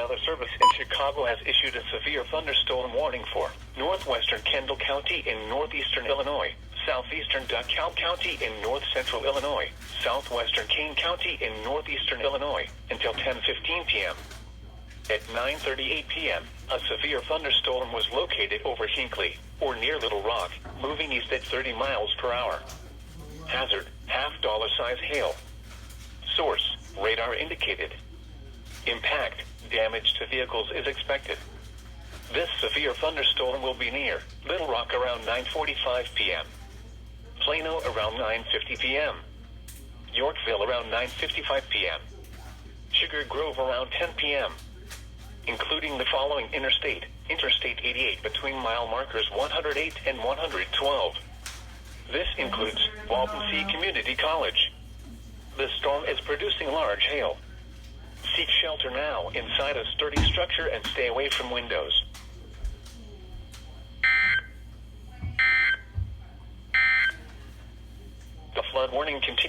Weather Service in Chicago has issued a severe thunderstorm warning for northwestern Kendall County in northeastern Illinois, southeastern DeKalb County in north central Illinois, southwestern Kane County in northeastern Illinois, until 10:15 p.m. At 9:38 p.m., a severe thunderstorm was located over Hinckley, or near Little Rock, moving east at 30 miles per hour. Hazard, $half-size hail. Source, radar indicated. Impact, damage to vehicles is expected. This severe thunderstorm will be near Little Rock around 9:45 p.m. Plano around 9:50 p.m. Yorkville around 9:55 p.m. Sugar Grove around 10 p.m. Including the following Interstate 88 between mile markers 108 and 112. This includes Walton C Community College. The storm is producing large hail. Seek shelter now inside a sturdy structure and stay away from windows. The flood warning continues.